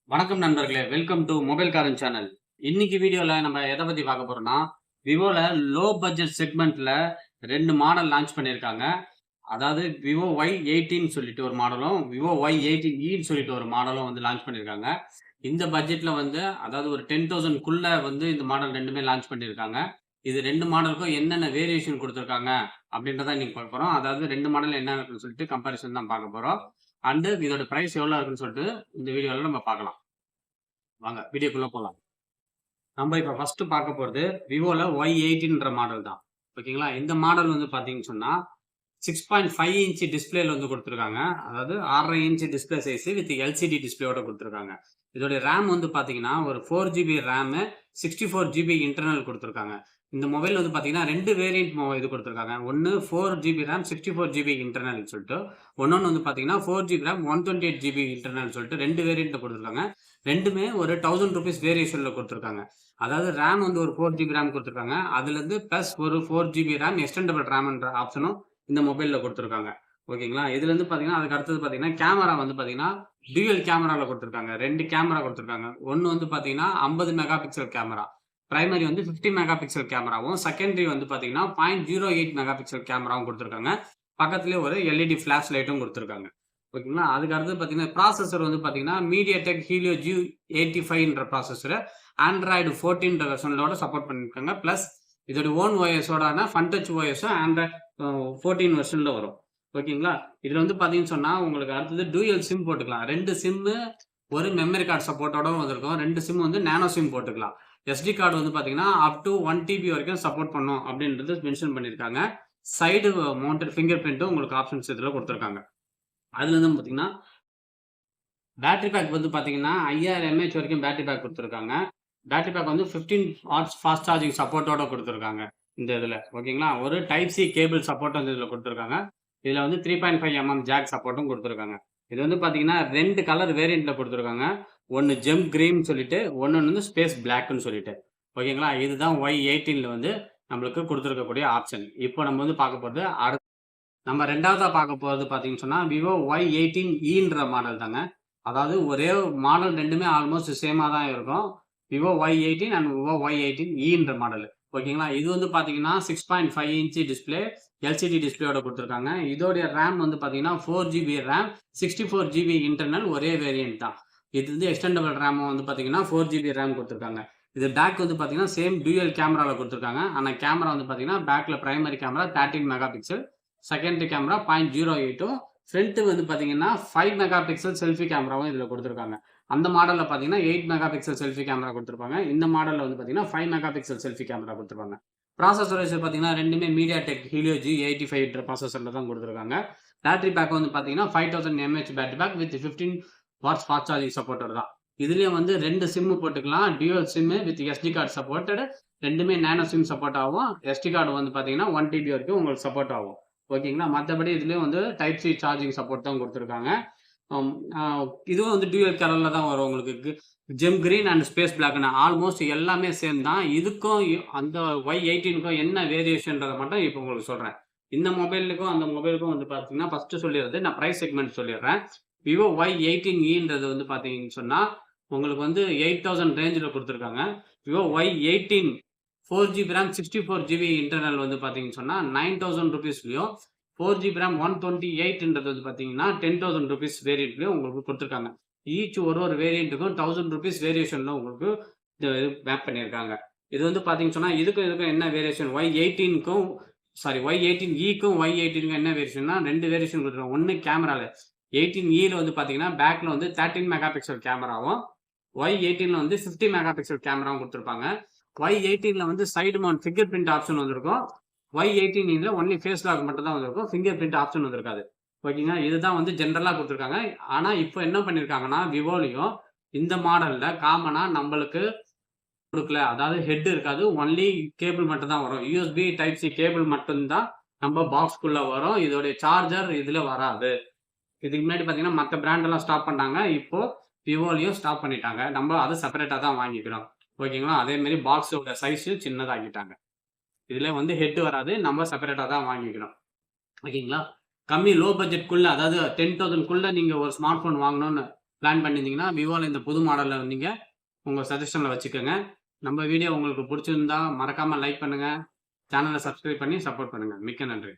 வணக்கம் நண்பர்களே, welcome to mobile காரன் சேனல். இன்னைக்கு வீடியோல நம்ம எதை பத்தி பார்க்க போறோம்னா, விவோல லோ பட்ஜெட் செக்மெண்ட்ல 2 மாடல் லான்ச் பண்ணியிருக்காங்க. அதாவது விவோ Y18 சொல்லிட்டு ஒரு மாடலும், விவோ Y18Eன்னு சொல்லிட்டு ஒரு மாடலும் வந்து லான்ச் பண்ணியிருக்காங்க. இந்த பட்ஜெட்ல வந்து அதாவது ஒரு 10,000க்குள்ள வந்து இந்த மாடல் 2மே லான்ச் பண்ணியிருக்காங்க. இது 2 மாடலுக்கும் என்னென்ன வேரியேஷன் குடுத்துருக்காங்க அப்படின்றத இன்னைக்கு பார்க்க போறோம். அதாவது 2 மாடல் என்ன இருக்குன்னு சொல்லிட்டு கம்பேரிசன் தான் பார்க்க போறோம். அண்ட் இதோட பிரைஸ் எவ்வளவு இருக்குன்னு சொல்லிட்டு இந்த வீடியோல நம்ம பார்க்கலாம். வாங்க வீடியோக்குள்ள போலாம். நம்ம இப்ப ஃபர்ஸ்ட் பார்க்க போறது விவோல Y18ன்ற மாடல் தான். ஓகேங்களா? இந்த மாடல் வந்து பாத்தீங்கன்னு சொன்னா 6.5 இன்ச் டிஸ்பிளேல வந்து கொடுத்துருக்காங்க. அதாவது 6.5 inch display size with LCD டிஸ்பிளேயோட கொடுத்துருக்காங்க. இதோட ரேம் வந்து பாத்தீங்கன்னா ஒரு 4GB ரேம், 64GB இன்டர்னல் கொடுத்துருக்காங்க. இந்த மொபைல் வந்து பாத்தீங்கன்னா 2 வேரியன்ட் இது கொடுத்துருக்காங்க. ஒன்னு 4GB ரேம் 64GB இன்டர்னல் சொல்லிட்டு, ஒன்னொன்னு வந்து பாத்தீங்கன்னா 4GB ரேம் 128GB இன்டர்னல் சொல்லிட்டு 2 வேரியன்ட் கொடுத்துருக்காங்க. ரெண்டுமே ஒரு 1000 ரூபீஸ் வேரியேஷன்ல கொடுத்துருக்காங்க. அதாவது ரேம் வந்து ஒரு 4GB ரேம் கொடுத்துருக்காங்க. அதுல இருந்து பிளஸ் ஒரு 4GB ரேம் எக்ஸ்டெண்டபிள் ரேம்ன்ற ஆப்ஷனும் இந்த மொபைல்ல கொடுத்துருக்காங்க. ஓகேங்களா? இதுல இருந்து பாத்தீங்கன்னா அதுக்கு அடுத்தது பாத்தீங்கன்னா கேமரா வந்து பாத்தீங்கன்னா டூயல் கேமரால கொடுத்துருக்காங்க. 2 கேமரா கொடுத்துருக்காங்க. ஒன்னு வந்து பாத்தீங்கன்னா 50 மெகா பிக்சல் கேமரா. பிரைமரி வந்து 50 மெகா பிக்சல் கேமராவும், செகண்டரி வந்து பாத்தீங்கன்னா 0.08 மெகா பிக்சல் கேமராவும் கொடுத்துருக்காங்க. பக்கத்துலயே ஒரு எல்இடி ஃபிளாஷ் லைட்டும் கொடுத்துருக்காங்க. ஓகேங்களா? அதுக்கு அடுத்து பாத்தீங்கன்னா ப்ராசஸர் வந்து பாத்தீங்கன்னா MediaTek Helio G85ன்ற ப்ராசஸர் ஆண்ட்ராய்டு 14 வெர்ஷனோட சப்போர்ட் பண்ணிருக்காங்க. பிளஸ் இதோட ஓன் ஓஎஸோட ஃபன் டச் ஓஎஸும் ஆண்ட்ராய்டு 14 வெர்ஷன்ல வரும். ஓகேங்களா? இதுல வந்து பாத்தீங்கன்னு சொன்னா உங்களுக்கு அடுத்தது டூயல் சிம் போட்டுக்கலாம். 2 சிம் ஒரு மெமரி கார்டு சப்போர்ட்டோட வந்திருக்கும். 2 சிம் வந்து நானோ சிம் போட்டுக்கலாம். எஸ்டி கார்டு வந்து பாத்தீங்கன்னா அப் டு 1 TB வரைக்கும் சப்போர்ட் பண்ணும் அப்படின்றது மென்ஷன் பண்ணிருக்காங்க. சைடு மவுண்டட் ஃபிங்கர் பிரிண்ட்டும் உங்களுக்கு ஆப்ஷன்ஸ் இதுல கொடுத்துருக்காங்க. அதுல இருந்து பாத்தீங்கன்னா பேட்டரி பேக் வந்து பாத்தீங்கன்னா 5000 mAh வரைக்கும் பேட்டரி பேக் கொடுத்துருக்காங்க. பேட்டரி பேக் வந்து 15 வாட்ஸ் ஃபாஸ்ட் சார்ஜிங் சப்போர்ட்டோட கொடுத்துருக்காங்க இந்த இதுல. ஓகேங்களா? ஒரு டைப் சி கேபிள் சப்போர்ட் வந்து இதுல கொடுத்துருக்காங்க. இதுல வந்து 3.5 mm ஜாக் சப்போர்ட்டும் கொடுத்துருக்காங்க. இது வந்து பாத்தீங்கன்னா 2 கலர் வேரியன்ட்ல கொடுத்துருக்காங்க. ஒன்னு ஜெம் கிரீன் சொல்லிட்டு, ஒன்னு வந்து ஸ்பேஸ் பிளாக்னு சொல்லிட்டு. ஓகேங்களா? இதுதான் Y18ல வந்து நம்மளுக்கு கொடுத்துருக்கக்கூடிய ஆப்ஷன். இப்போ நம்ம வந்து பார்க்க போறது நம்ம ரெண்டாவதா பார்க்க போறது பாத்தீங்கன்னு சொன்னா விவோ Y18Eன்ற மாடல் தாங்க. அதாவது ஒரே மாடல் 2மே ஆல்மோஸ்ட் சேமா தான் இருக்கும். விவோ Y18 அண்ட் விவோ Y18Eன்ற மாடல். ஓகேங்களா? இது வந்து பாத்தீங்கன்னா 6.5 இன்ச் டிஸ்பிளே எல்சிடி டிஸ்பிளேயோட கொடுத்துருக்காங்க. இதோடைய ரேம் வந்து பாத்தீங்கன்னா 4GB ரேம் 64GB இன்டர்னல் ஒரே வேரியன்ட் தான். இது வந்து எக்ஸ்டெண்டபிள் ரேம் வந்து பாத்தீங்கன்னா 4GB ரேம் கொடுத்துருக்காங்க. இது பேக் வந்து பாத்தீங்கன்னா சேம் டூயல் கேமரால கொடுத்துருக்காங்க. ஆனா கேமரா வந்து பாத்தீங்கன்னா பேக்ல primary camera 13 mega pixel, secondary camera 0.08, front வந்து பாத்தீங்கன்னா 5 மெகா பிக்சல் செல்ஃபி கேமராவும் இதுல கொடுத்துருக்காங்க. அந்த மாடல்ல பாத்தீங்கன்னா 8 மெகா பிக்சல் செல்ஃபி கேமரா கொடுத்துருப்பாங்க. இந்த மாடல்ல வந்து பாத்தீங்கன்னா 5 மெகா பிக்சல் செல்ஃபி கேமரா கொடுத்துருப்பாங்க. ப்ராசஸர் வைஸ் பாத்தீங்கன்னா ரெண்டுமே MediaTek Helio G85 ப்ராசஸர்ல தான் கொடுத்துருக்காங்க. பேட்டரி பேக் வந்து பாத்தீங்கன்னா 5000 mAh battery pack with 15 watts fast charging supporter தான். இதுலயும் வந்து 2 சிம் போட்டுக்கலாம். Dual sim with SD card supported. ரெண்டுமே நானோ சிம் சப்போர்ட் ஆகும். SD கார்டு வந்து பாத்தீங்கன்னா 1 TB வரைக்கும் உங்களுக்கு சப்போர்ட் ஆகும். ஓகேங்களா? மற்றபடி இதுலயும் வந்து டைப் சி சார்ஜிங் சப்போர்ட் தான் கொடுத்துருக்காங்க. இதுவும் வந்து டியூயல் கலர்ல தான் வரும் உங்களுக்கு. ஜெம் கிரீன் அண்ட் ஸ்பேஸ் பிளாக்னு ஆல்மோஸ்ட் எல்லாமே சேம் தான். இதுக்கும் அந்த Y18க்கும் என்ன வேரியேஷன்றத மட்டும் இப்போ உங்களுக்கு சொல்றேன். இந்த மொபைலுக்கும் அந்த மொபைலுக்கும் வந்து பாத்தீங்கன்னா ஃபர்ஸ்ட் சொல்லிடுறது நான் பிரைஸ் செக்மெண்ட் சொல்லிடுறேன். விவோ Y18Eன்றது வந்து பாத்தீங்கன்னு சொன்னா உங்களுக்கு வந்து 8000 ரேஞ்சில் கொடுத்துருக்காங்க. Vivo Y18 4GB RAM 64GB internal வந்து பாத்தீங்கன்னு சொன்னா 9000 ரூபீஸ்லயும், 4GB ரேம் 128ன்றது வந்து பாத்தீங்கன்னா 10,000 ரூபீஸ் வேரியன்ட்லயும் உங்களுக்கு கொடுத்துருக்காங்க. ஈச் ஒரு வேரியன்ட்டுக்கும் 1000 ரூபீஸ் வேரியேஷன்ல உங்களுக்கு மேப் பண்ணியிருக்காங்க. இது வந்து பாத்தீங்கன்னு சொன்னா இதுக்கும் என்ன வேரியேஷன் Y18க்கும் Y18க்கும் என்ன வேரியேஷன்னா 2 வேரியேஷன் கொடுத்துருக்காங்க. ஒன்னு கேமரால 18Eல வந்து பாத்தீங்கன்னா பேக்ல வந்து 13 மெகா பிக்சல் கேமராவும், Y18ல வந்து 50 மெகா பிக்சல் கேமராவும் கொடுத்துருப்பாங்க. Y18ல வந்து side mount finger print option வந்திருக்கும். Y18ல ஒன்லி ஃபேஸ் லாக் மட்டும் தான் வந்திருக்கும். ஃபிங்கர் பிரிண்ட் ஆப்ஷன் வந்திருக்காது. ஓகேங்களா? இதுதான் வந்து ஜெனரலா கொடுத்துருக்காங்க. ஆனா இப்போ என்ன பண்ணிருக்காங்கன்னா விவோலயும் இந்த மாடல்ல காமனா நம்மளுக்கு கொடுக்கல. அதாவது ஹெட் இருக்காது. ஒன்லி கேபிள் மட்டும் தான் வரும். USB டைப் சி கேபிள் மட்டும் தான் நம்ம பாக்ஸ்க்குள்ள வரும். இதோட சார்ஜர் இதுல வராது. இதுக்கு முன்னாடி பாத்தீங்கன்னா மற்ற பிராண்ட் எல்லாம் ஸ்டாப் பண்ணாங்க. இப்போ விவோலயும் ஸ்டாப் பண்ணிட்டாங்க. நம்ம அதை செப்பரேட்டா தான் வாங்கிக்கிறோம். ஓகேங்களா? அதே மாதிரி பாக்ஸோட சைஸ் சின்னதாக்கிட்டாங்க. இதுல வந்து ஹெட் வராது. நம்ம செப்பரேட்டா தான் வாங்கிக்கணும். ஓகேங்களா? கம்மி லோ பட்ஜெட்குள்ள அதாவது 10,000க்குள்ள நீங்க ஒரு ஸ்மார்ட் போன் வாங்கணும்னு பிளான் பண்ணியிருந்தீங்கன்னா, விவோல இந்த புது மாடல்ல நீங்க உங்க சஜஷன்ல வச்சுக்கோங்க. நம்ம வீடியோ உங்களுக்கு புடிச்சிருந்தா மறக்காம லைக் பண்ணுங்க. சேனல சப்ஸ்கிரைப் பண்ணி சப்போர்ட் பண்ணுங்க. மிக்க நன்றி.